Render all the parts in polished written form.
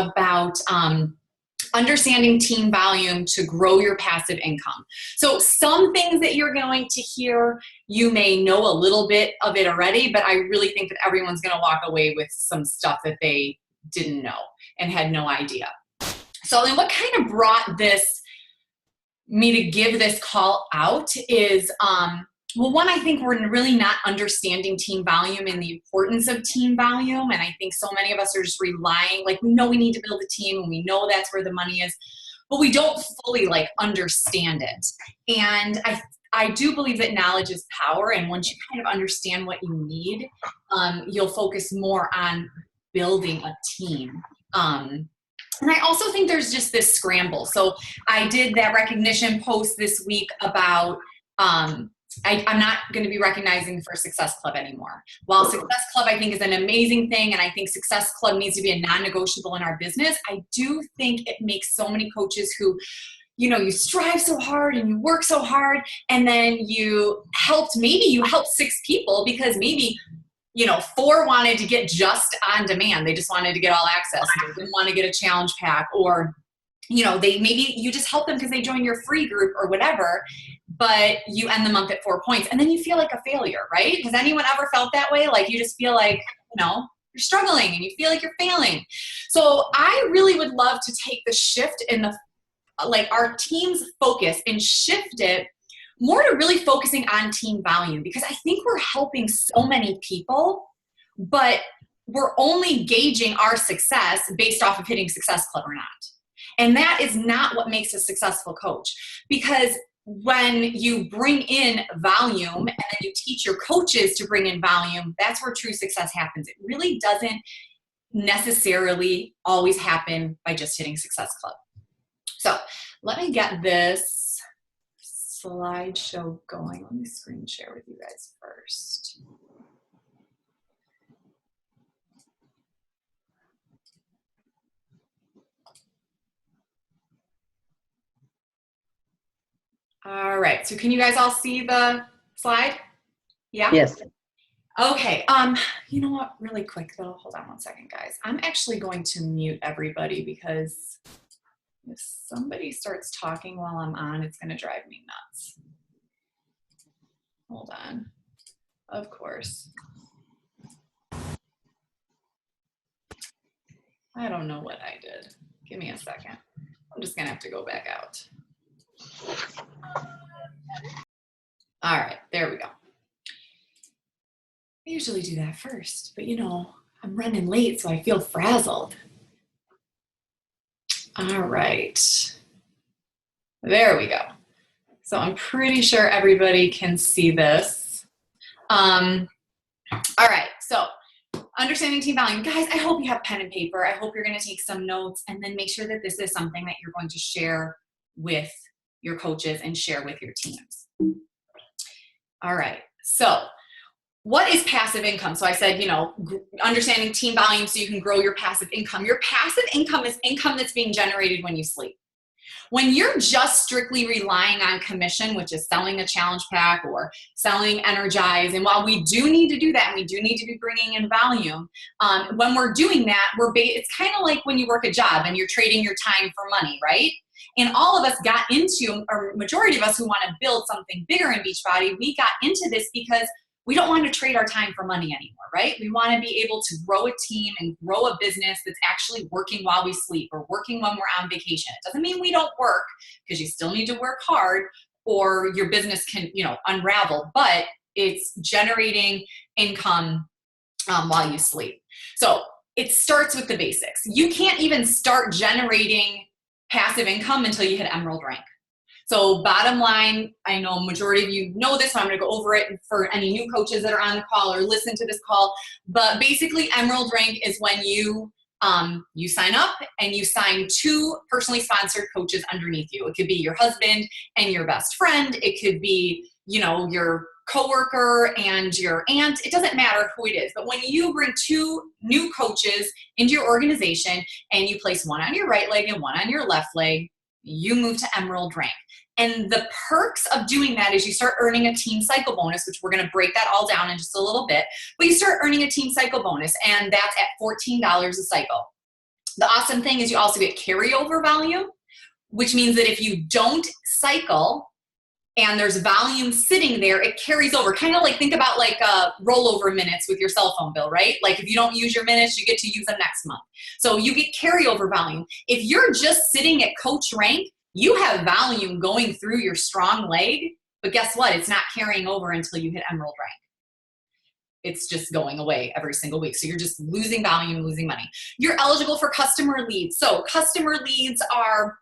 about understanding team volume to grow your passive income. So some things that you're going to hear, you may know a little bit of it already, but I really think that everyone's going to walk away with some stuff that they didn't know and had no idea. So then what kind of brought me to give this call out is, well, one, I think we're really not understanding team volume and the importance of team volume. And I think so many of us are just relying, like, we know we need to build a team and we know that's where the money is, but we don't fully understand it. And I do believe that knowledge is power. And once you kind of understand what you need, you'll focus more on building a team. And I also think there's just this scramble. So I did that recognition post this week about, I'm not going to be recognizing for Success Club anymore. While Success Club, I think, is an amazing thing, and I think Success Club needs to be a non-negotiable in our business, I do think it makes so many coaches who, you strive so hard and you work so hard, and then you helped 6 people because maybe 4 wanted to get just on demand. They just wanted to get all access. They didn't want to get a challenge pack, or maybe you just help them because they join your free group or whatever, but you end the month at 4 points and then you feel like a failure, right? Has anyone ever felt that way? Like you just feel like, you're struggling and you feel like you're failing. So I really would love to take the shift in our team's focus and shift it more to really focusing on team volume, because I think we're helping so many people, but we're only gauging our success based off of hitting Success Club or not. And that is not what makes a successful coach, because when you bring in volume and then you teach your coaches to bring in volume, that's where true success happens. It really doesn't necessarily always happen by just hitting Success Club. So let me get this slideshow going. Let me screen share with you guys first. All right, so can you guys all see the slide? Yeah? Yes. Okay, you know what, really quick though, hold on one second, guys. I'm actually going to mute everybody because if somebody starts talking while I'm on, it's gonna drive me nuts. Hold on, of course. I don't know what I did. Give me a second. I'm just gonna have to go back out. All right, there we go. I usually do that first, but I'm running late, so I feel frazzled. All right, there we go. So I'm pretty sure everybody can see this. All right, so understanding team volume. Guys, I hope you have pen and paper. I hope you're gonna take some notes and then make sure that this is something that you're going to share with your coaches and share with your teams. All right, so what is passive income? So I said, understanding team volume so you can grow your passive income. Your passive income is income that's being generated when you sleep. When you're just strictly relying on commission, which is selling a challenge pack or selling Energize, and while we do need to do that, and we do need to be bringing in volume, when we're doing that, it's kind of like when you work a job and you're trading your time for money, right? And all of us got into, or majority of us who want to build something bigger in Beachbody, we got into this because we don't want to trade our time for money anymore, right? We want to be able to grow a team and grow a business that's actually working while we sleep or working when we're on vacation. It doesn't mean we don't work, because you still need to work hard or your business can, unravel, but it's generating income while you sleep. So it starts with the basics. You can't even start generating passive income until you hit Emerald rank. So bottom line, I know majority of you know this, so I'm gonna go over it for any new coaches that are on the call or listen to this call. But basically Emerald rank is when you sign up and you sign 2 personally sponsored coaches underneath you. It could be your husband and your best friend. It could be, your coworker and your aunt. It doesn't matter who it is. But when you bring 2 new coaches into your organization and you place one on your right leg and one on your left leg, you move to Emerald rank. And the perks of doing that is you start earning a team cycle bonus, which we're going to break that all down in just a little bit. But you start earning a team cycle bonus, and that's at $14 a cycle. The awesome thing is you also get carryover volume, which means that if you don't cycle and there's volume sitting there, it carries over. Kind of like, think about like rollover minutes with your cell phone bill, right? Like if you don't use your minutes, you get to use them next month. So you get carryover volume. If you're just sitting at coach rank, you have volume going through your strong leg, but guess what? It's not carrying over until you hit emerald rank. It's just going away every single week. So you're just losing volume, losing money. You're eligible for customer leads. So customer leads are,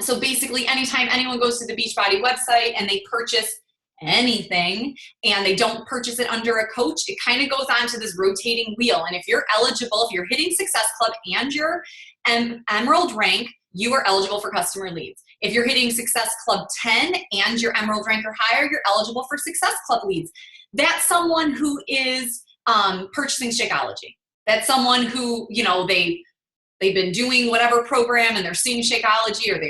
so basically anytime anyone goes to the Beachbody website and they purchase anything and they don't purchase it under a coach, it kind of goes on to this rotating wheel. And if you're eligible, if you're hitting Success Club and you're emerald rank, you are eligible for customer leads. If you're hitting Success Club 10 and you're emerald rank or higher, you're eligible for Success Club leads. That's someone who is purchasing Shakeology. That's someone who, you know, they've been doing whatever program and they're seeing Shakeology, or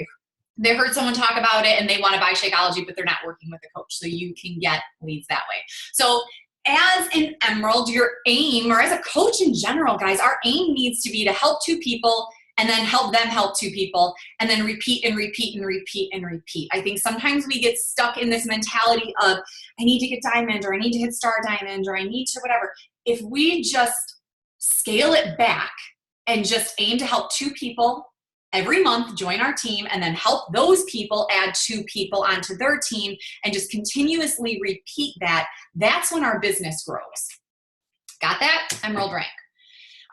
they heard someone talk about it and they want to buy Shakeology, but they're not working with a coach. So you can get leads that way. So as an emerald, your aim, or as a coach in general, guys, our aim needs to be to help 2 people and then help them help 2 people, and then repeat and repeat and repeat and repeat. I think sometimes we get stuck in this mentality of, I need to get diamond, or I need to hit star diamond, or I need to whatever. If we just scale it back and just aim to help 2 people every month join our team, and then help those people add 2 people onto their team, and just continuously repeat that, that's when our business grows. Got that? Emerald rank.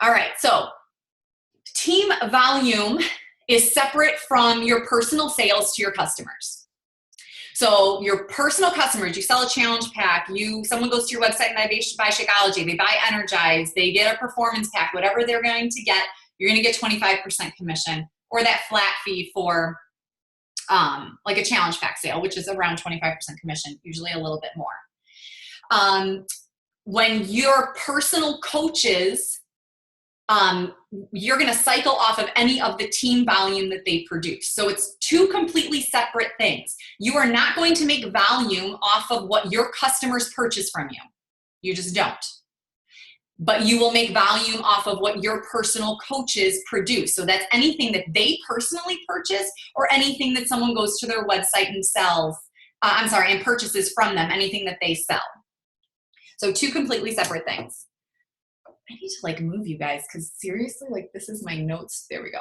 All right, so team volume is separate from your personal sales to your customers. So your personal customers, you sell a challenge pack, someone goes to your website and they buy Shakeology, they buy Energize, they get a performance pack, whatever they're going to get, you're going to get 25% commission, or that flat fee for like a challenge pack sale, which is around 25% commission, usually a little bit more. When your personal coaches, you're going to cycle off of any of the team volume that they produce. So it's 2 completely separate things. You are not going to make volume off of what your customers purchase from you. You just don't. But you will make volume off of what your personal coaches produce. So that's anything that they personally purchase, or anything that someone goes to their website and and purchases from them, anything that they sell. So 2 completely separate things. I need to like move you guys, because seriously, like this is my notes. There we go.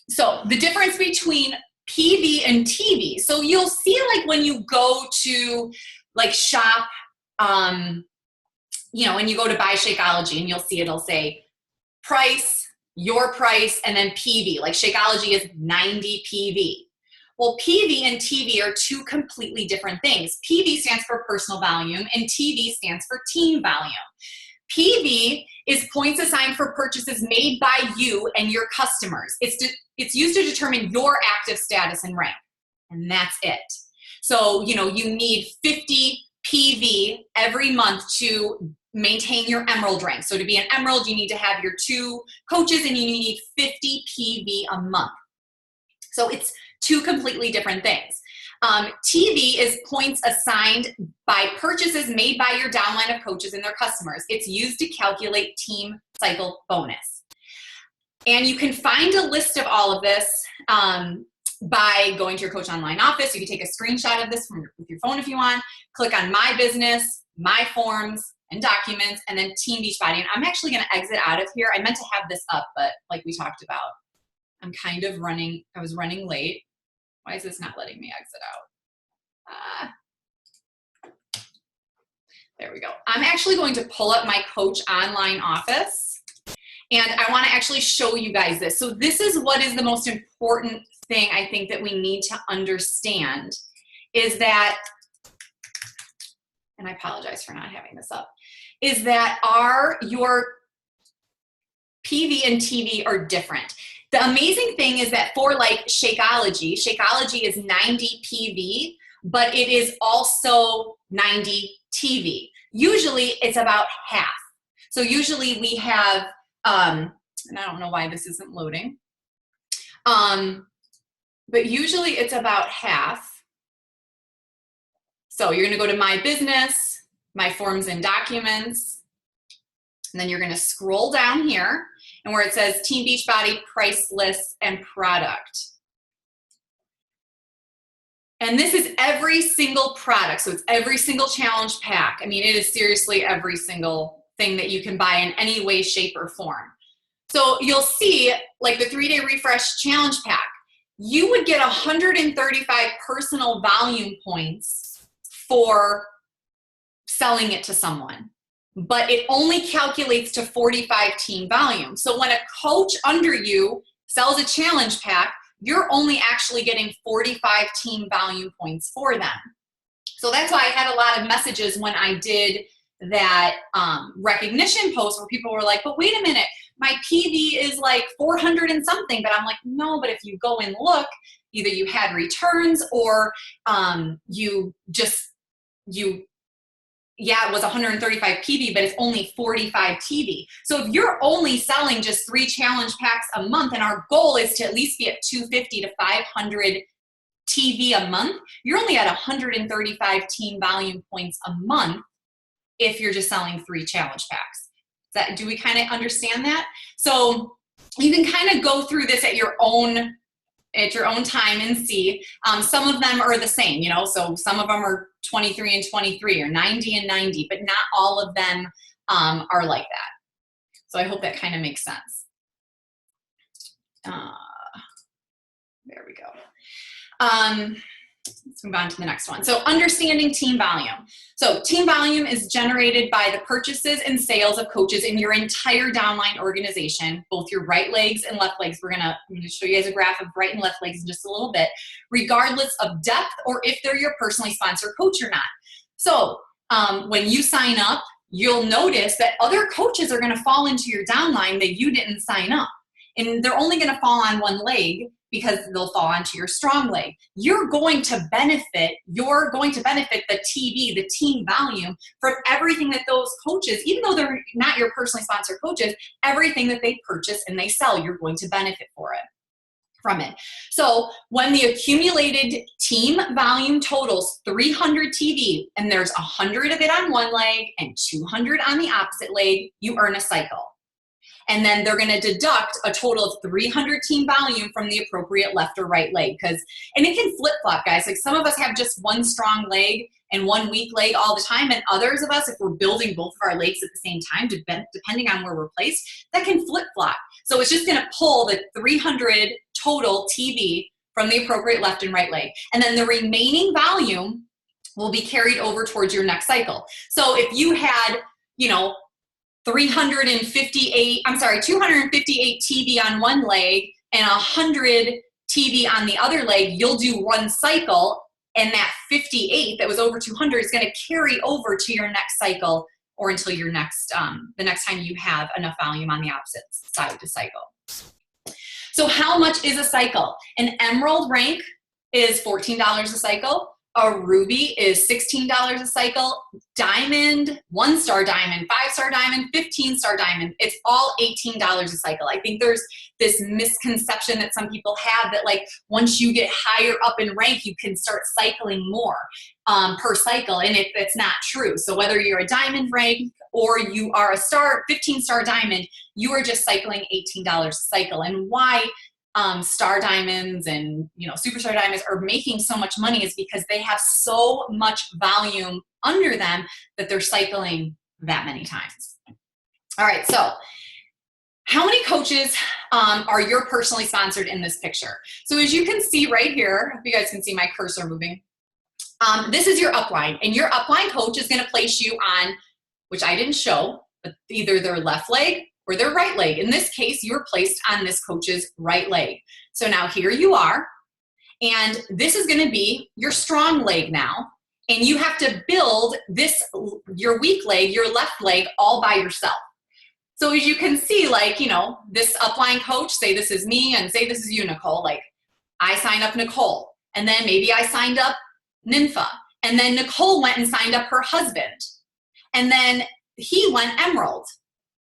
So the difference between PV and TV. So you'll see, like when you go to like shop, you know, when you go to buy Shakeology, and you'll see it'll say price, your price, and then PV. Like Shakeology is 90 PV. Well, PV and TV are 2 completely different things. PV stands for personal volume, and TV stands for team volume. PV is points assigned for purchases made by you and your customers. It's used to determine your active status and rank, and that's it. So, you know, you need 50 PV every month to maintain your emerald rank. So to be an emerald, you need to have your 2 coaches, and you need 50 PV a month. So it's 2 completely different things. TV is points assigned by purchases made by your downline of coaches and their customers. It's used to calculate team cycle bonus. And you can find a list of all of this by going to your Coach Online office. You can take a screenshot of this with your phone if you want. Click on My Business, My Forms, and Documents, and then Team Beachbody. And I'm actually going to exit out of here. I meant to have this up, but like we talked about, I'm kind of I was running late. Why is this not letting me exit out? There we go. I'm actually going to pull up my Coach Online office, and I want to actually show you guys this. So this is what is the most important thing I think that we need to understand, is that, and I apologize for not having this up, is that your PV and TV are different. The amazing thing is that for like Shakeology is 90 PV, but it is also 90 TV. Usually it's about half. So usually we have, and I don't know why this isn't loading, but usually it's about half. So you're gonna go to My Business, My Forms and Documents, and then you're gonna scroll down here. and where it says Team Beachbody, price list, and product. And this is every single product. So it's every single challenge pack. I mean, it is seriously every single thing that you can buy in any way, shape, or form. So you'll see, like the 3-day refresh challenge pack, you would get 135 personal volume points for selling it to someone, but it only calculates to 45 team volume. So when a coach under you sells a challenge pack, you're only actually getting 45 team volume points for them. So that's why I had a lot of messages when I did that recognition post where people were like, but wait a minute, my PV is like 400 and something. But I'm like, no, but if you go and look, either you had returns or it was 135 PV, but it's only 45 TV. So if you're only selling just 3 challenge packs a month, and our goal is to at least be at 250 to 500 TV a month, you're only at 135 team volume points a month if you're just selling 3 challenge packs. Do we kind of understand that? So you can kind of go through this at your own time and see. Some of them are the same, so some of them are 23 and 23 or 90 and 90, but not all of them are like that. So I hope that kind of makes sense. There we go. Let's move on to the next one. So understanding team volume. So team volume is generated by the purchases and sales of coaches in your entire downline organization, both your right legs and left legs. I'm going to show you guys a graph of right and left legs in just a little bit, regardless of depth or if they're your personally sponsored coach or not. So when you sign up, you'll notice that other coaches are going to fall into your downline that you didn't sign up. And they're only going to fall on one leg because they'll fall onto your strong leg. You're going to benefit the TV, the team volume from everything that those coaches, even though they're not your personally sponsored coaches, everything that they purchase and they sell, you're going to benefit from it. So when the accumulated team volume totals 300 TV and there's 100 of it on one leg and 200 on the opposite leg, you earn a cycle. And then they're going to deduct a total of 300 team volume from the appropriate left or right leg. And it can flip-flop, guys. Like some of us have just one strong leg and one weak leg all the time. And others of us, if we're building both of our legs at the same time, depending on where we're placed, that can flip-flop. So it's just going to pull the 300 total TV from the appropriate left and right leg. And then the remaining volume will be carried over towards your next cycle. So if you had, 258 TV on one leg and 100 TV on the other leg, you'll do one cycle, and that 58 that was over 200 is going to carry over to your next cycle or until your next, the next time you have enough volume on the opposite side to cycle. So how much is a cycle? An emerald rank is $14 a cycle. A ruby is $16 a cycle. Diamond, 1-star diamond, 5-star diamond, 15-star diamond, it's all $18 a cycle. I think there's this misconception that some people have that like once you get higher up in rank, you can start cycling more per cycle, and it's not true. So whether you're a diamond rank or you are a 15-star diamond, you are just cycling $18 a cycle. And why star diamonds and superstar diamonds are making so much money is because they have so much volume under them that they're cycling that many times. All right, so how many coaches are your personally sponsored in this picture? So as you can see right here, if you guys can see my cursor moving, this is your upline, and your upline coach is going to place you on, which I didn't show, but either their left leg or their right leg. In this case, you're placed on this coach's right leg. So now here you are, and this is going to be your strong leg now, and you have to build your weak leg, your left leg, all by yourself. So as you can see, this upline coach, say this is me, and say this is you, Nicole. Like, I signed up Nicole, and then maybe I signed up Ninfa, and then Nicole went and signed up her husband, and then he went emerald.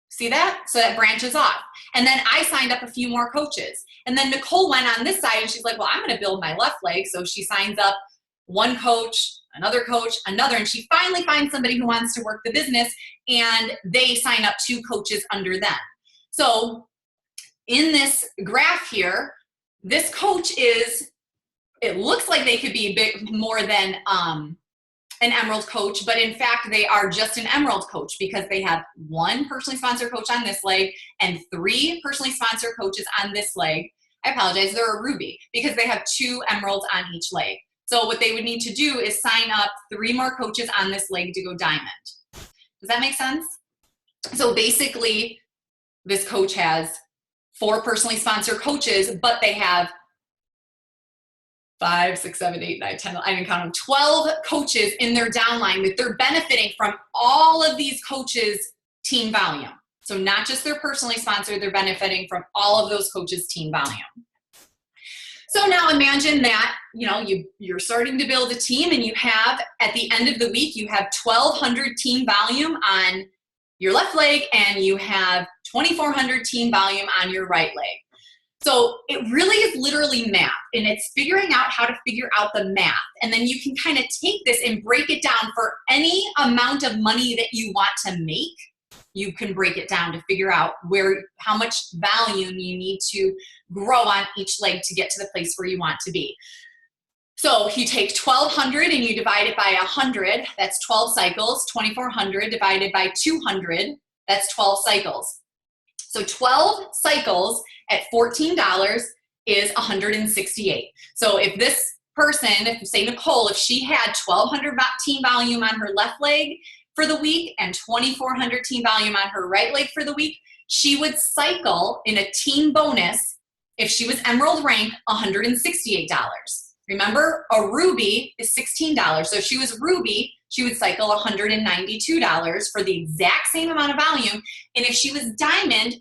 See that? So that branches off. And then I signed up a few more coaches. And then Nicole went on this side and she's like, well, I'm going to build my left leg. So she signs up one coach, another, and she finally finds somebody who wants to work the business, and they sign up 2 coaches under them. So in this graph here, this coach is, it looks like they could be a bit more than an Emerald coach, but in fact, they are just an Emerald coach because they have one personally sponsored coach on this leg and 3 personally sponsored coaches on this leg. I apologize, they're a Ruby because they have 2 Emeralds on each leg. So what they would need to do is sign up 3 more coaches on this leg to go Diamond. Does that make sense? So basically, this coach has 4 personally sponsored coaches, but they have 5, 6, 7, 8, 9, 10, I didn't count them, 12 coaches in their downline that they're benefiting from all of these coaches' team volume. So not just their personally sponsored, they're benefiting from all of those coaches' team volume. So now imagine that, you know, you're starting to build a team and you have, at the end of the week, you have 1,200 team volume on your left leg and you have 2,400 team volume on your right leg. So it really is literally math, and it's figuring out how to figure out the math. And then you can kind of take this and break it down for any amount of money that you want to make. You can break it down to figure out how much volume you need to grow on each leg to get to the place where you want to be. So if you take 1,200 and you divide it by 100, that's 12 cycles. 2,400 divided by 200, that's 12 cycles. So 12 cycles at $14 is $168. So if this person, if say Nicole, if she had 1,200 team volume on her left leg for the week and 2,400 team volume on her right leg for the week, she would cycle in a team bonus, if she was Emerald rank, $168. Remember, a Ruby is $16. So if she was Ruby, she would cycle $192 for the exact same amount of volume. And if she was Diamond,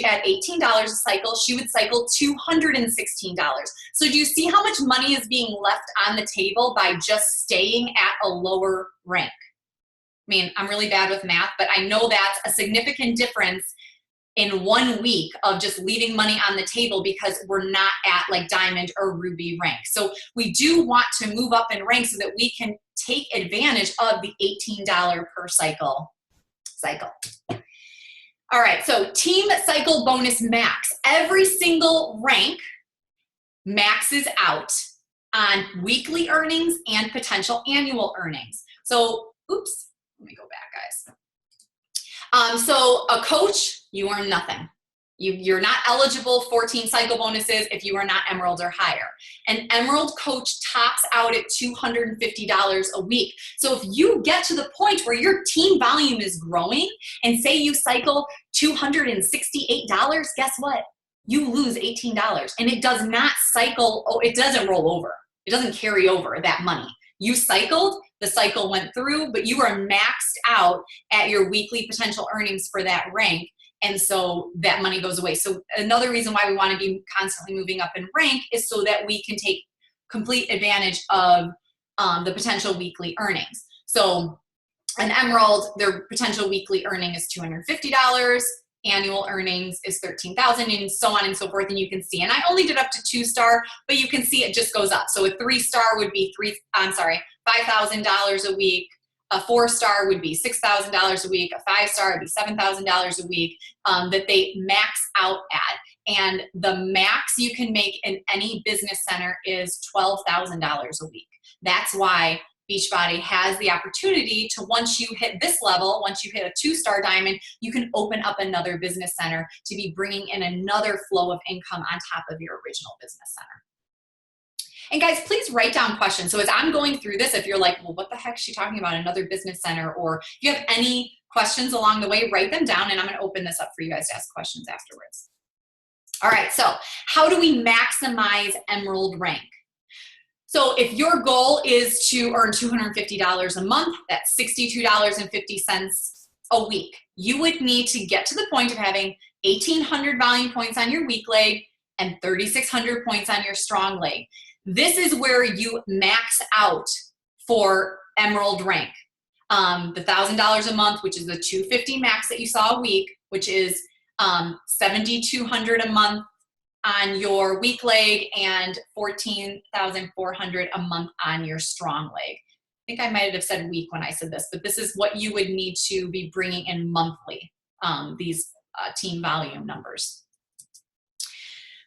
at $18 a cycle, she would cycle $216. So do you see how much money is being left on the table by just staying at a lower rank? I mean, I'm really bad with math, but I know that's a significant difference in 1 week of just leaving money on the table because we're not at like Diamond or Ruby rank. So we do want to move up in rank so that we can take advantage of the $18 per cycle. All right, so team cycle bonus max. Every single rank maxes out on weekly earnings and potential annual earnings. So, oops, let me go back, guys. So a coach, you earn nothing. You're not eligible for team cycle bonuses if you are not Emerald or higher. An Emerald coach tops out at $250 a week. So if you get to the point where your team volume is growing and say you cycle $268, guess what? You lose $18 and it does not cycle, it doesn't roll over. It doesn't carry over that money. You cycled, the cycle went through, but you are maxed out at your weekly potential earnings for that rank. And so that money goes away. So another reason why we want to be constantly moving up in rank is so that we can take complete advantage of the potential weekly earnings. So an Emerald, their potential weekly earning is $250. Annual earnings is $13,000 and so on and so forth. And you can see, and I only did up to 2-star, but you can see it just goes up. So a 3-star would be $5,000 a week. A 4-star would be $6,000 a week. A 5-star would be $7,000 a week that they max out at. And the max you can make in any business center is $12,000 a week. That's why Beachbody has the opportunity to, once you hit this level, once you hit a 2-star Diamond, you can open up another business center to be bringing in another flow of income on top of your original business center. And guys, please write down questions. So as I'm going through this, if you're like, well, what the heck is she talking about, another business center? Or if you have any questions along the way, write them down and I'm going to open this up for you guys to ask questions afterwards. All right, so how do we maximize Emerald rank? So if your goal is to earn $250 a month, that's $62.50 a week. You would need to get to the point of having 1,800 volume points on your weak leg and 3,600 points on your strong leg. This is where you max out for Emerald rank. The $1,000 a month, which is the $250 max that you saw a week, which is $7,200 a month on your weak leg and $14,400 a month on your strong leg. I think I might have said week when I said this, but this is what you would need to be bringing in monthly, these team volume numbers.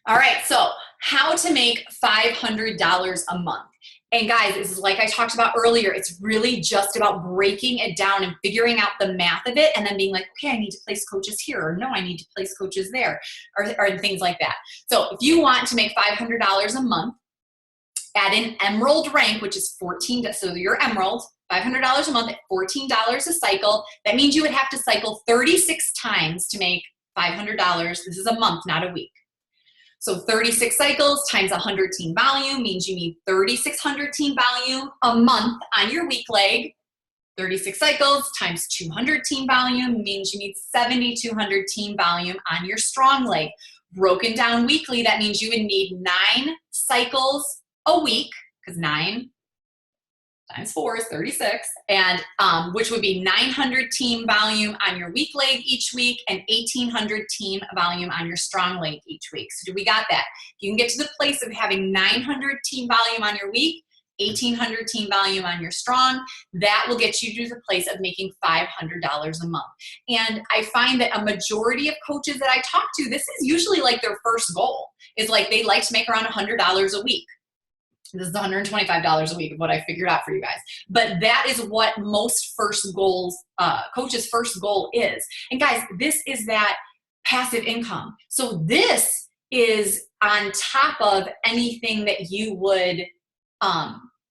All right, so how to make $500 a month. And guys, this is like I talked about earlier, it's really just about breaking it down and figuring out the math of it and then being like, okay, I need to place coaches here, or no, I need to place coaches there, or things like that. So if you want to make $500 a month at an emerald rank, which is $14, so you're emerald, $500 a month at $14 a cycle, that means you would have to cycle 36 times to make $500. This is a month, not a week. So 36 cycles times 100 team volume means you need 3,600 team volume a month on your weak leg. 36 cycles times 200 team volume means you need 7,200 team volume on your strong leg. Broken down weekly, that means you would need 9 cycles a week, because 9 times 4 is 36, and which would be 900 team volume on your weak leg each week and 1,800 team volume on your strong leg each week. So we got that. If you can get to the place of having 900 team volume on your weak, 1,800 team volume on your strong, that will get you to the place of making $500 a month. And I find that a majority of coaches that I talk to, this is usually like their first goal, is like they like to make around $100 a week. This is $125 a week of what I figured out for you guys. But that is what most first goals, coaches' first goal is. And guys, this is that passive income. So this is on top of anything that you would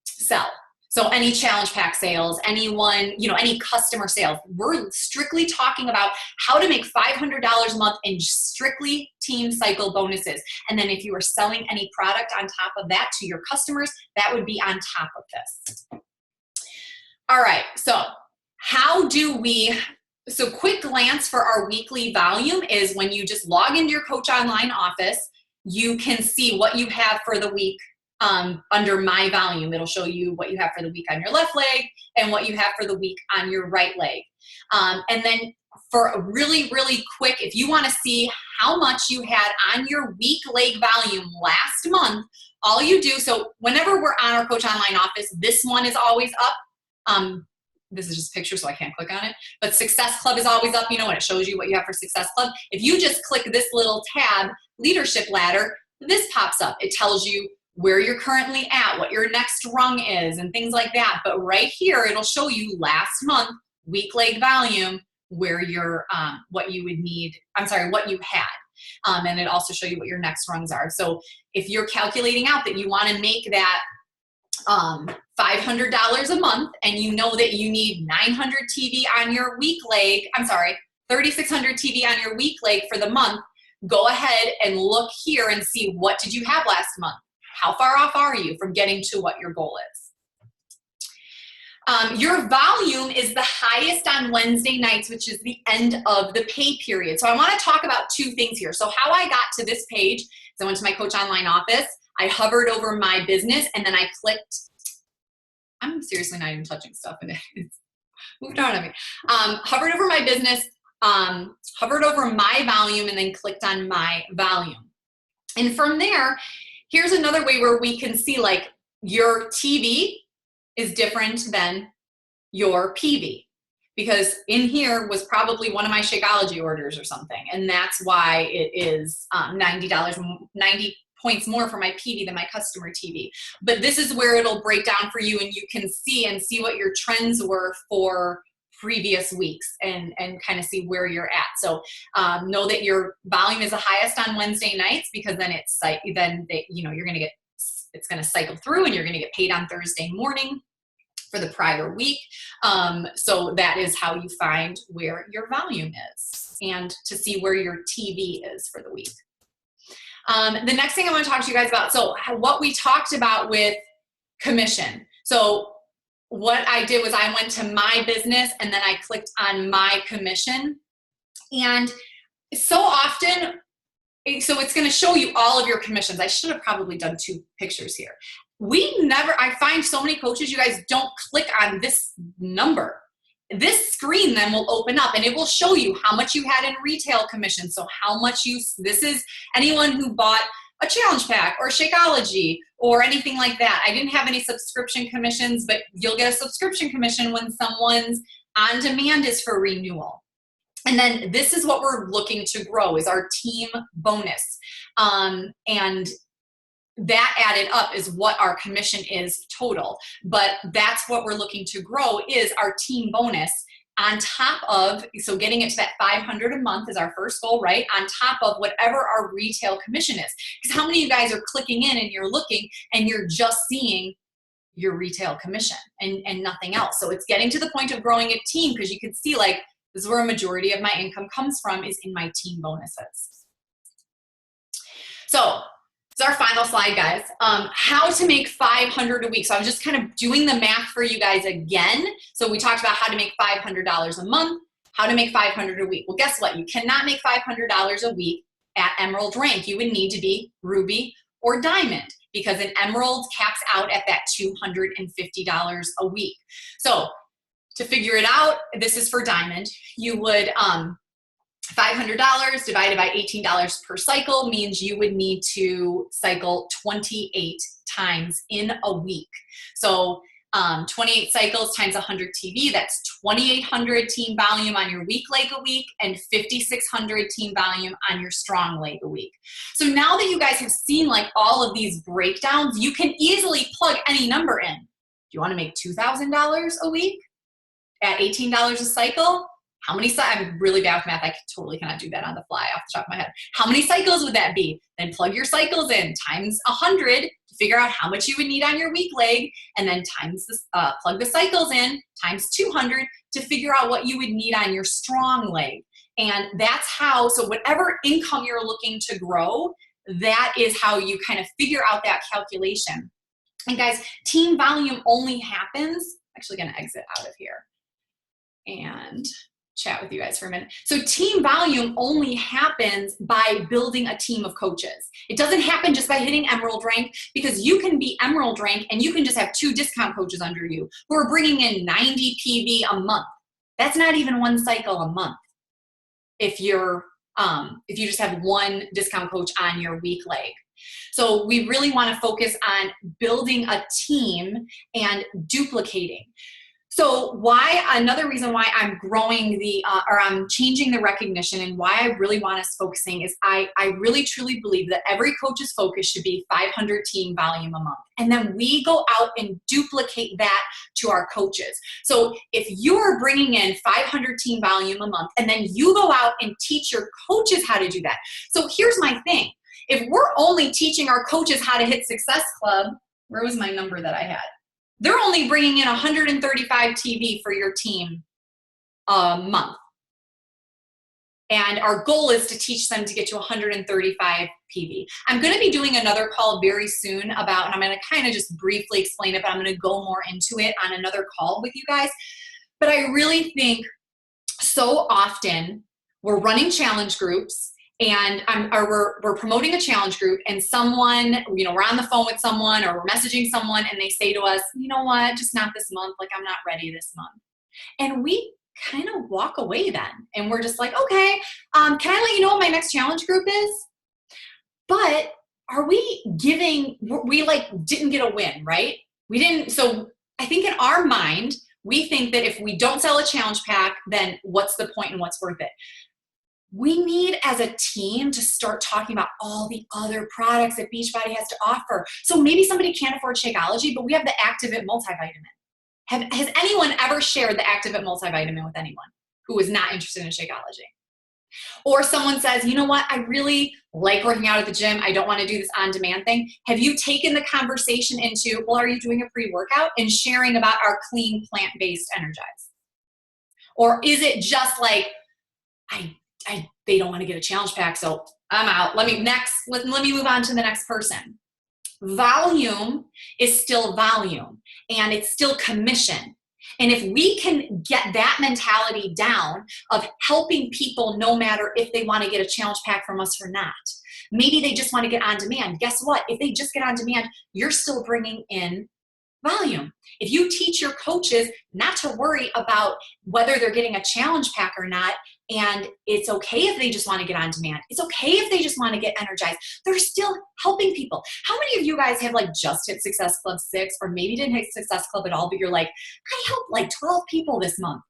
sell. So any challenge pack sales, anyone, any customer sales. We're strictly talking about how to make $500 a month in strictly team cycle bonuses. And then if you are selling any product on top of that to your customers, that would be on top of this. All right, so so quick glance for our weekly volume is when you just log into your Coach Online office, you can see what you have for the week. Under my volume, it'll show you what you have for the week on your left leg and what you have for the week on your right leg. And then for a really, really quick, if you want to see how much you had on your weak leg volume last month, all you do, so whenever we're on our Coach Online office, this one is always up. This is just a picture, so I can't click on it. But Success Club is always up, and it shows you what you have for Success Club. If you just click this little tab, Leadership Ladder, this pops up. It tells you where you're currently at, what your next rung is, and things like that. But right here, it'll show you last month, weak leg volume, where you're, what you would need, what you had. And it also show you what your next rungs are. So if you're calculating out that you want to make that $500 a month, and you know that you need 900 TV on your weak leg, 3,600 TV on your weak leg for the month, go ahead and look here and see what did you have last month. How far off are you from getting to what your goal is? Your volume is the highest on Wednesday nights, which is the end of the pay period. So I want to talk about 2 things here. So how I got to this page is I went to my Coach Online office, I hovered over my business, and then I clicked. I'm seriously not even touching stuff, and it's moved on at me. Hovered over my business, hovered over my volume, and then clicked on my volume. And from there, here's another way where we can see like your TV is different than your PV, because in here was probably one of my Shakeology orders or something. And that's why it is $90 points more for my PV than my customer TV. But this is where it'll break down for you, and you can see what your trends were for previous weeks and kind of see where you're at. So know that your volume is the highest on Wednesday nights, because then you're going to get, it's going to cycle through, and you're going to get paid on Thursday morning for the prior week. So that is how you find where your volume is, and to see where your TV is for the week. The next thing I want to talk to you guys about, so what we talked about with commission. So what I did was I went to my business, and then I clicked on my commission. And so often, so it's going to show you all of your commissions. I should have probably done 2 pictures here. I find so many coaches, you guys don't click on this number. This screen then will open up, and it will show you how much you had in retail commission. So how much this is anyone who bought a challenge pack or Shakeology or anything like that. I didn't have any subscription commissions, but you'll get a subscription commission when someone's on demand is for renewal. And then this is what we're looking to grow, is our team bonus. And that added up is what our commission is total. But that's what we're looking to grow is our team bonus on top of, so getting it to that $500 a month is our first goal, right? On top of whatever our retail commission is. Because how many of you guys are clicking in and you're looking and you're just seeing your retail commission and nothing else? So it's getting to the point of growing a team, because you can see like this is where a majority of my income comes from, is in my team bonuses. So it's our final slide, guys. How to make $500 a week. So I'm just kind of doing the math for you guys again. So we talked about how to make $500 a month, how to make $500 a week. Well, guess what? You cannot make $500 a week at Emerald rank. You would need to be Ruby or Diamond, because an Emerald caps out at that $250 a week. So to figure it out, this is for Diamond. You would, $500 divided by $18 per cycle means you would need to cycle 28 times in a week. So 28 cycles times 100 TV, that's 2,800 team volume on your weak leg a week and 5,600 team volume on your strong leg a week. So now that you guys have seen like all of these breakdowns, you can easily plug any number in. Do you want to make $2,000 a week at $18 a cycle? How many cycles? I'm really bad with math. I totally cannot do that on the fly off the top of my head. How many cycles would that be? Then plug your cycles in times 100 to figure out how much you would need on your weak leg, and then times this, plug the cycles in times 200 to figure out what you would need on your strong leg. And that's how, so whatever income you're looking to grow, that is how you kind of figure out that calculation. And guys, team volume only happens, actually going to exit out of here and chat with you guys for a minute. So team volume only happens by building a team of coaches. It doesn't happen just by hitting Emerald rank, because you can be Emerald rank and you can just have 2 discount coaches under you who are bringing in 90 PV a month. That's not even 1 cycle a month. If you just have 1 discount coach on your weak leg. So we really want to focus on building a team and duplicating. So another reason why I'm growing or I'm changing the recognition, and why I really want us focusing is I really truly believe that every coach's focus should be 500 team volume a month. And then we go out and duplicate that to our coaches. So if you are bringing in 500 team volume a month, and then you go out and teach your coaches how to do that. So here's my thing. If we're only teaching our coaches how to hit Success Club, where was my number that I had? They're only bringing in 135 TV for your team a month. And our goal is to teach them to get to 135 PV. I'm going to be doing another call very soon about, and I'm going to kind of just briefly explain it, but I'm going to go more into it on another call with you guys. But I really think so often we're running challenge groups, and we're promoting a challenge group, and someone, we're on the phone with someone or we're messaging someone, and they say to us, you know what, just not this month. Like, I'm not ready this month. And we kind of walk away then. And we're just like, okay, can I let you know what my next challenge group is? But are we didn't get a win, right? We didn't. So I think in our mind, we think that if we don't sell a challenge pack, then what's the point and what's worth it? We need, as a team, to start talking about all the other products that Beachbody has to offer. So maybe somebody can't afford Shakeology, but we have the Activate multivitamin. Has anyone ever shared the Activate multivitamin with anyone who is not interested in Shakeology? Or someone says, you know what, I really like working out at the gym. I don't want to do this on-demand thing. Have you taken the conversation into, well, are you doing a pre-workout, and sharing about our clean, plant-based Energize? Or is it just like, they don't want to get a challenge pack, so I'm out. Let me move on to the next person. Volume is still volume, and it's still commission. And if we can get that mentality down of helping people no matter if they want to get a challenge pack from us or not, maybe they just want to get on demand. Guess what? If they just get on demand, you're still bringing in volume. If you teach your coaches not to worry about whether they're getting a challenge pack or not, and it's okay if they just want to get on demand, it's okay if they just want to get energized, they're still helping people. How many of you guys have just hit Success Club 6, or maybe didn't hit Success Club at all, but you're like, I helped 12 people this month?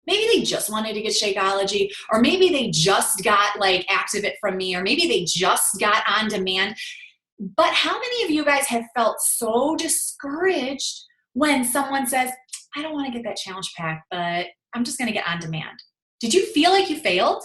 Maybe they just wanted to get Shakeology, or maybe they just got like Activate from me, or maybe they just got On Demand. But how many of you guys have felt so discouraged when someone says, I don't want to get that challenge pack, but I'm just going to get On Demand? Did you feel like you failed?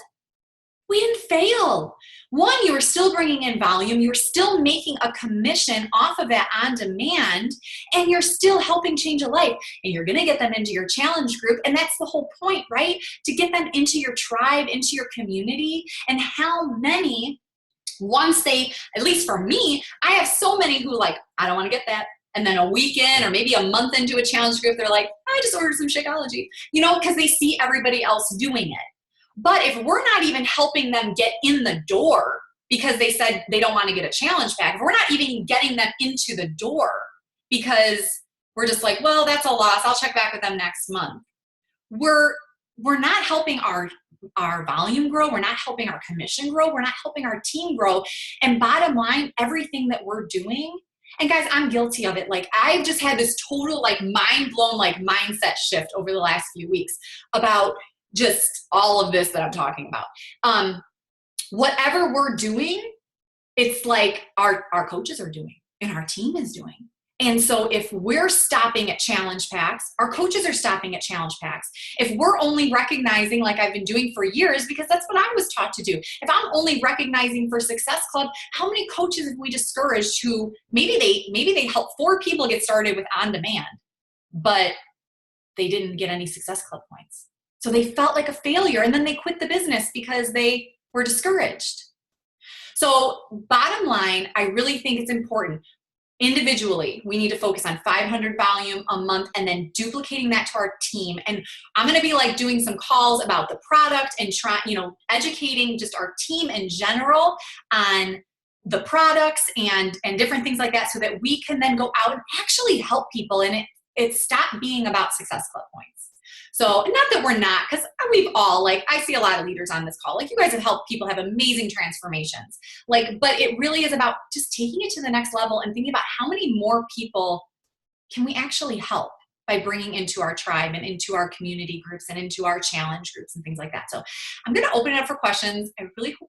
We didn't fail. One, you were still bringing in volume. You were still making a commission off of that On Demand, and you're still helping change a life. And you're going to get them into your challenge group. And that's the whole point, right? To get them into your tribe, into your community. And how many, once they, at least for me, I have so many who like, I don't want to get that. And then a weekend or maybe a month into a challenge group, they're like, I just ordered some Shakeology, because they see everybody else doing it. But if we're not even helping them get in the door because they said they don't want to get a challenge pack, if we're not even getting them into the door because we're just like, well, that's a loss, I'll check back with them next month, we're not helping our volume grow, we're not helping our commission grow, we're not helping our team grow. And bottom line, everything that we're doing, and guys, I'm guilty of it. Like, I've just had this total like mind blown like mindset shift over the last few weeks about just all of this that I'm talking about. Whatever we're doing, it's like our coaches are doing and our team is doing. And so if we're stopping at challenge packs, our coaches are stopping at challenge packs. If we're only recognizing, like I've been doing for years, because that's what I was taught to do. If I'm only recognizing for Success Club, how many coaches have we discouraged who maybe they helped 4 people get started with On Demand, but they didn't get any Success Club points. So they felt like a failure, and then they quit the business because they were discouraged. So bottom line, I really think it's important. Individually, we need to focus on 500 volume a month and then duplicating that to our team. And I'm going to be like doing some calls about the product and educating just our team in general on the products and different things like that, so that we can then go out and actually help people and it stop being about Success Club points. So, not that we're not, because we've all, like, I see a lot of leaders on this call. Like, you guys have helped people have amazing transformations. Like, but it really is about just taking it to the next level and thinking about how many more people can we actually help by bringing into our tribe and into our community groups and into our challenge groups and things like that. So I'm going to open it up for questions. I really hope